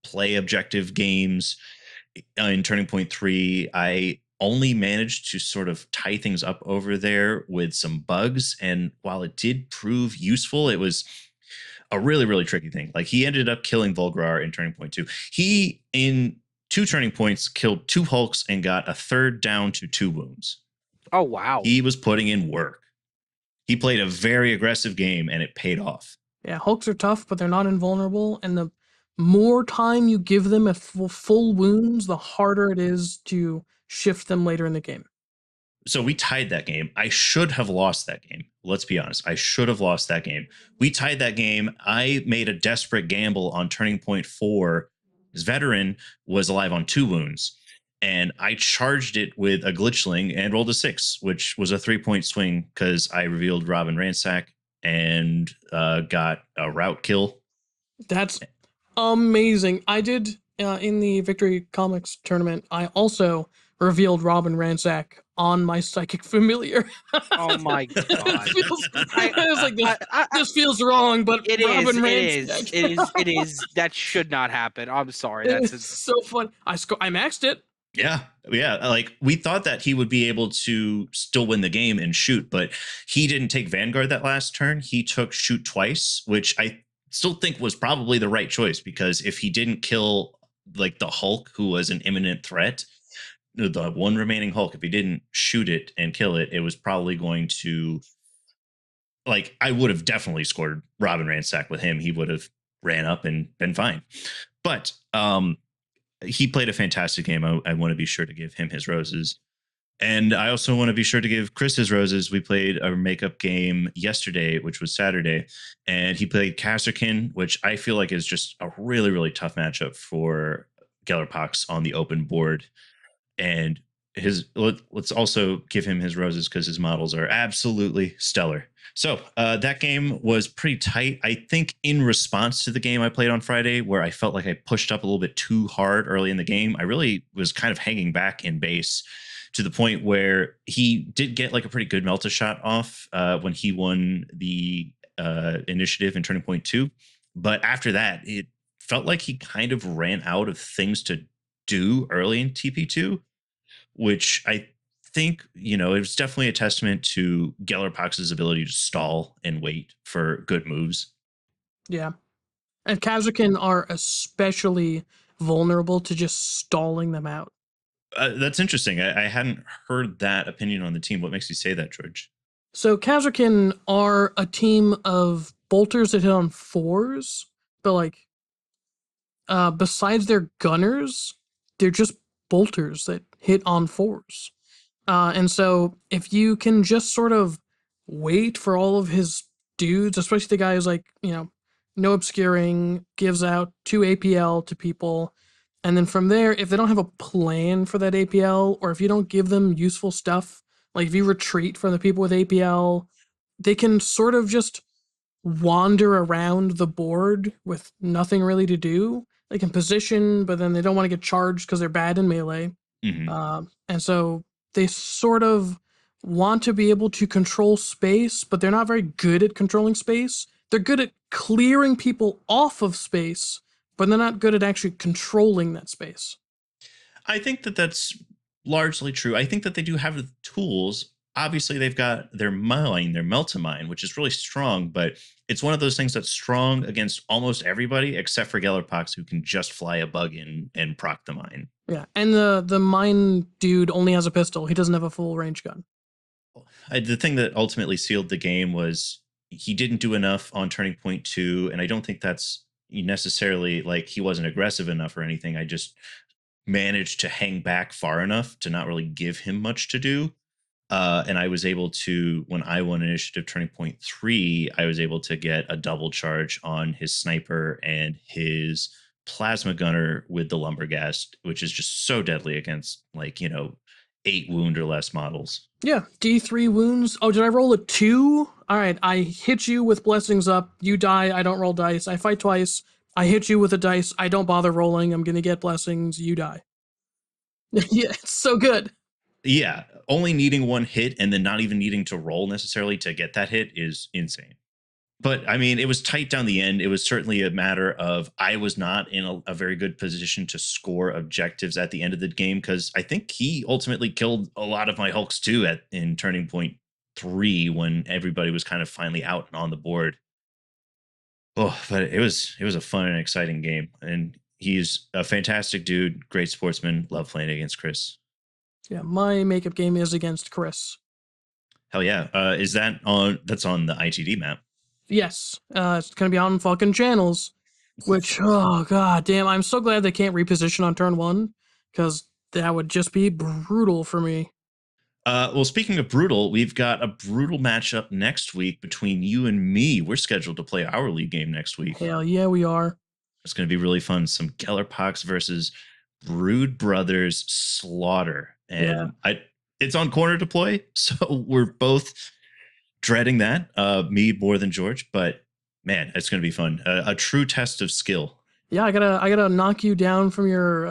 play objective games in Turning Point 3. I only managed to sort of tie things up over there with some bugs. And while it did prove useful, it was a really, really tricky thing. Like he ended up killing Volgrar in Turning Point 2. He, in 2 turning points, killed 2 Hulks and got a third down to 2 wounds. Oh, wow. He was putting in work. He played a very aggressive game and it paid off. Yeah, Hulks are tough, but they're not invulnerable. And the more time you give them at full wounds, the harder it is to shift them later in the game. So we tied that game. I should have lost that game. Let's be honest. I should have lost that game. We tied that game. I made a desperate gamble on Turning Point 4. His veteran was alive on 2 wounds. And I charged it with a glitchling and rolled a 6, which was a 3-point swing because I revealed Robin Ransack and got a route kill. That's amazing. I did in the Victory Comics tournament. I also revealed Robin Ransack on my Psychic Familiar. Oh my god! I was like, this feels wrong, but it Robin is. Ransack. It is. That should not happen. I'm sorry. That's so fun. I maxed it. Yeah. Like we thought that he would be able to still win the game and shoot, but he didn't take Vanguard that last turn. He took shoot twice, which I still think was probably the right choice, because if he didn't kill like the Hulk, who was an imminent threat, the one remaining Hulk, if he didn't shoot it and kill it, it was probably going to, like, I would have definitely scored Robin Ransack with him. He would have ran up and been fine. But he played a fantastic game. I want to be sure to give him his roses. And I also want to be sure to give Chris his roses. We played a makeup game yesterday, which was Saturday, and he played Kasrkin, which I feel like is just a really, really tough matchup for Gellerpox on the open board. And let's also give him his roses because his models are absolutely stellar. So that game was pretty tight. I think in response to the game I played on Friday, where I felt like I pushed up a little bit too hard early in the game, I really was kind of hanging back in base to the point where he did get like a pretty good Melta shot off when he won the initiative in Turning Point 2. But after that, it felt like he kind of ran out of things to do early in TP2, which I think, it was definitely a testament to Gellerpox's ability to stall and wait for good moves. Yeah. And Kasrkin are especially vulnerable to just stalling them out. That's interesting. I hadn't heard that opinion on the team. What makes you say that, George? So Kasrkin are a team of bolters that hit on 4s, but like besides their gunners, they're just bolters that hit on 4s. And so if you can just sort of wait for all of his dudes, especially the guy who's like, no obscuring, gives out 2 APL to people, and then from there, if they don't have a plan for that APL, or if you don't give them useful stuff, like if you retreat from the people with APL, they can sort of just wander around the board with nothing really to do. They can position, but then they don't want to get charged because they're bad in melee. Mm-hmm. And so they sort of want to be able to control space, but they're not very good at controlling space. They're good at clearing people off of space, but they're not good at actually controlling that space. I think that that's largely true. I think that they do have the tools. Obviously, they've got their mine, their Meltamine, which is really strong, but it's one of those things that's strong against almost everybody except for Gellerpox, who can just fly a bug in and proc the mine. Yeah, and the mine dude only has a pistol. He doesn't have a full range gun. The thing that ultimately sealed the game was he didn't do enough on Turning Point 2, and I don't think that's necessarily like he wasn't aggressive enough or anything. I just managed to hang back far enough to not really give him much to do. And I was able to, when I won initiative Turning Point 3, I was able to get a double charge on his sniper and his plasma gunner with the lumberghast, which is just so deadly against 8 wound or less models. Yeah, D3 wounds. Oh, did I roll a 2? all right, I hit you with blessings up, you die, I don't roll dice. I fight twice, I hit you with a dice, I don't bother rolling, I'm gonna get blessings, you die. Yeah, it's so good. Yeah, only needing one hit and then not even needing to roll necessarily to get that hit is insane. But I mean, it was tight down the end. It was certainly a matter of I was not in a very good position to score objectives at the end of the game because I think he ultimately killed a lot of my Hulks too in Turning Point 3 when everybody was kind of finally out and on the board. Oh, but it was a fun and exciting game, and he's a fantastic dude, great sportsman. Love playing against Chris. Yeah, my makeup game is against Chris. Hell yeah! Is that on? That's on the ITD map. Yes, it's gonna be on fucking channels. Which, oh god damn, I'm so glad they can't reposition on turn 1, because that would just be brutal for me. Well, speaking of brutal, we've got a brutal matchup next week between you and me. We're scheduled to play our league game next week. Hell yeah, we are. It's going to be really fun. Some Gellerpox versus Brood Brothers Slaughter, and it's on corner deploy, so we're both dreading that. Me more than George, but man, it's going to be fun. A true test of skill. Yeah, I gotta knock you down from your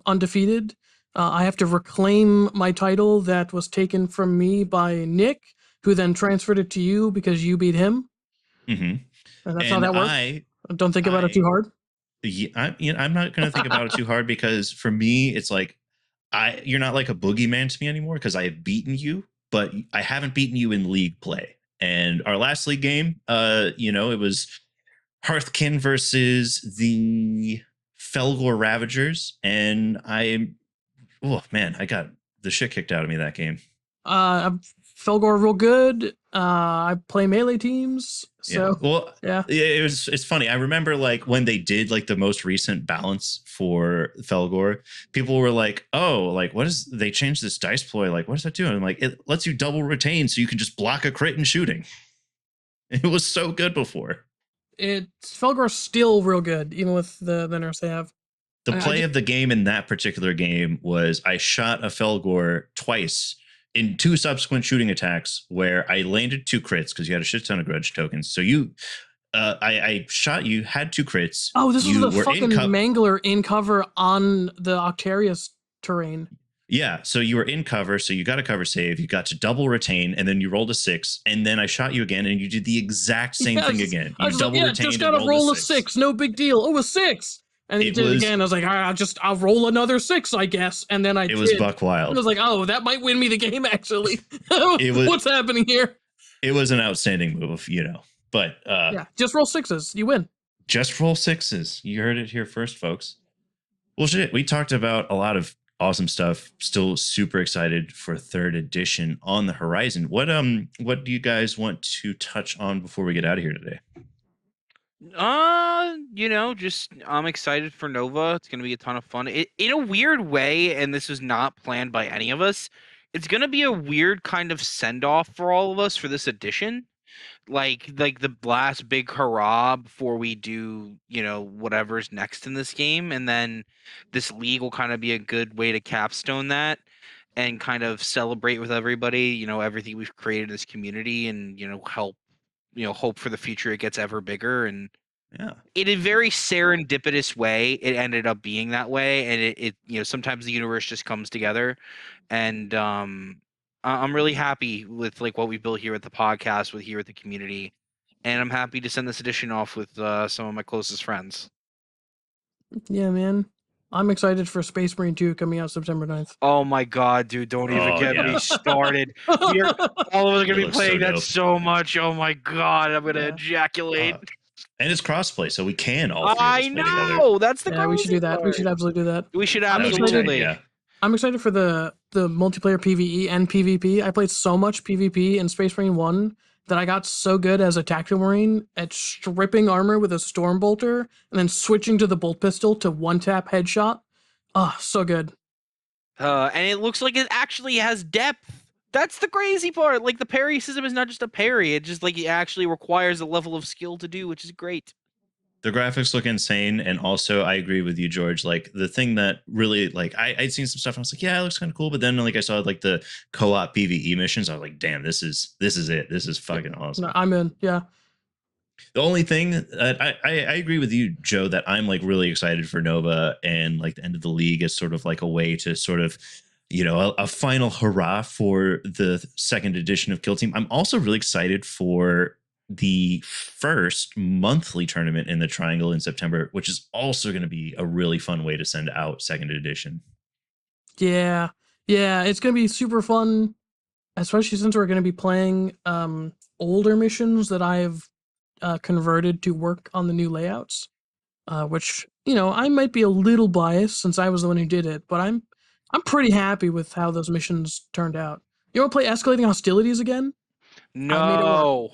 undefeated. I have to reclaim my title that was taken from me by Nick, who then transferred it to you because you beat him. Mm-hmm. And that's how that works. Don't think about it too hard. Yeah, I'm not going to think about it too hard because for me, it's like you're not like a boogeyman to me anymore because I have beaten you, but I haven't beaten you in league play. And our last league game, it was Hearthkin versus the Felgor Ravagers, and I got the shit kicked out of me that game. Felgor real good. I play melee teams, so it's funny. I remember like when they did like the most recent balance for Felgor, people were like, "Oh, like what is they changed this dice ploy? Like what does that do?" And I'm like, it lets you double retain, so you can just block a crit in shooting. It was so good before. Felgor's still real good, even with the nerfs they have. The play of the game in that particular game was I shot a Felgor twice in 2 subsequent shooting attacks where I landed 2 crits because you had a shit ton of grudge tokens. So I shot you, had 2 crits. Oh, this was the fucking Mangler in cover on the Octarius terrain. Yeah, so you were in cover, so you got a cover save, you got to double retain, and then you rolled a 6, and then I shot you again, and you did the exact same thing again. You double retained just gotta roll a 6, no big deal. Oh, a 6! And he did it again. I was like, I'll roll another 6, I guess. And then it was buck wild. I was like, oh, that might win me the game, actually. What's happening here? It was an outstanding move, But just roll 6s. You win. Just roll 6s. You heard it here first, folks. Well, shit, we talked about a lot of awesome stuff. Still super excited for 3rd edition on the horizon. What do you guys want to touch on before we get out of here today? Just I'm excited for Nova. It's gonna be a ton of fun. In a weird way, and this was not planned by any of us, it's gonna be a weird kind of send-off for all of us for this edition. Like the last big hurrah before we do, whatever's next in this game, and then this league will kind of be a good way to capstone that and kind of celebrate with everybody, everything we've created in this community and, help hope for the future it gets ever bigger. And in a very serendipitous way, it ended up being that way. And it sometimes the universe just comes together. And I'm really happy with like what we built here at the podcast, with here at the community. And I'm happy to send this edition off with some of my closest friends. Yeah, man. I'm excited for Space Marine 2 coming out September 9th. Oh my god, dude, don't even get me started. All of us are going to be playing that so much. Oh my god, I'm going to ejaculate. And it's crossplay, so we can all three I know! That's the we should do that. We should absolutely do that. We should absolutely. I'm excited for the multiplayer PvE and PvP. I played so much PvP in Space Marine 1 that I got so good as a tactical marine at stripping armor with a storm bolter and then switching to the bolt pistol to one-tap headshot. Oh, so good. And it looks like it actually has depth. That's the crazy part. Like, the parry system is not just a parry. It just, like, it actually requires a level of skill to do, which is great. The graphics look insane, and also I agree with you, George. Like the thing that really, like, I'd seen some stuff, and I was like, yeah, it looks kind of cool. But then, like, I saw like the co-op PvE missions. I was like, damn, this is it. This is fucking awesome. No, I'm in. Yeah. The only thing that I agree with you, Joe, that I'm like really excited for Nova and like the end of the league is sort of like a way to sort of, you know, a final hurrah for the second edition of Kill Team. I'm also really excited for the first monthly tournament in the Triangle in September, which is also going to be a really fun way to send out second edition. Yeah. Yeah. It's going to be super fun, especially since we're going to be playing older missions that I've converted to work on the new layouts, which, you know, I might be a little biased since I was the one who did it, but I'm pretty happy with how those missions turned out. You want to play Escalating Hostilities again? No.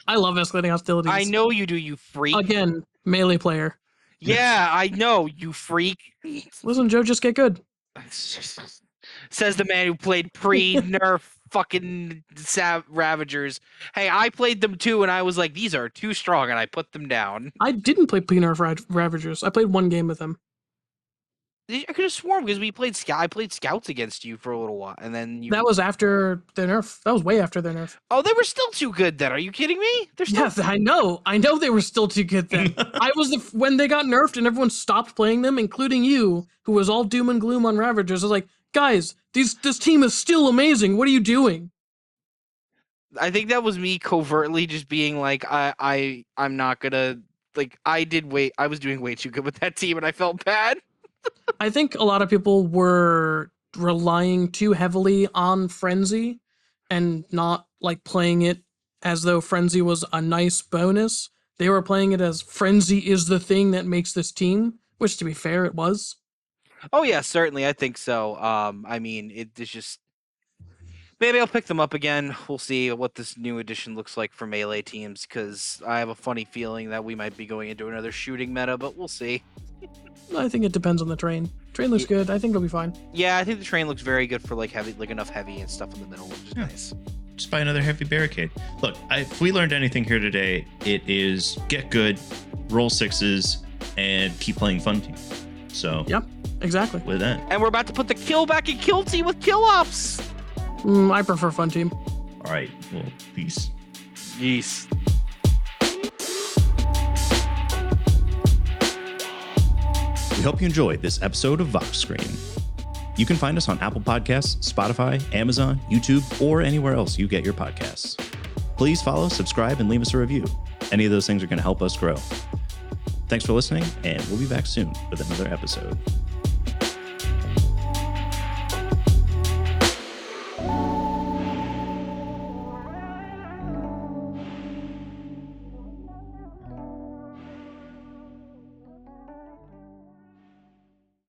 I love Escalating Hostilities. I know you do, you freak. Again, melee player. Yeah, I know, you freak. Listen, Joe, just get good. Says the man who played pre-nerf fucking Ravagers. Hey, I played them too, and I was like, these are too strong, and I put them down. I didn't play pre-nerf Ravagers. I played one game with them. I could have sworn because we played I played Scouts against you for a little while, and then you. That was after the nerf. That was way after the nerf. Oh, they were still too good then. Are you kidding me? They're still. Yes, I know. I know they were still too good then. I was when they got nerfed and everyone stopped playing them, including you, who was all doom and gloom on Ravagers. I was like, guys, this team is still amazing. What are you doing? I think that was me covertly just being like, I'm not gonna like. I was doing way too good with that team, and I felt bad. I think a lot of people were relying too heavily on Frenzy and not like playing it as though Frenzy was a nice bonus. They were playing it as Frenzy is the thing that makes this team, which to be fair, it was. Oh yeah, certainly. I think so. I mean, it's just maybe I'll pick them up again. We'll see what this new edition looks like for melee teams, because I have a funny feeling that we might be going into another shooting meta, but we'll see. I think it depends on the train. Train looks good. I think it'll be fine. Yeah, I think the train looks very good for like heavy, like enough heavy and stuff in the middle, which is nice. Just buy another heavy barricade. Look, if we learned anything here today, it is get good, roll sixes, and keep playing fun team. So yep, exactly. With that, and we're about to put the kill back in Kill Team with kill ops. I prefer fun team. All right. Well, peace. Yes. We hope you enjoyed this episode of Vox Screen. You can find us on Apple Podcasts, Spotify, Amazon, YouTube, or anywhere else you get your podcasts. Please follow, subscribe, and leave us a review. Any of those things are going to help us grow. Thanks for listening, and we'll be back soon with another episode.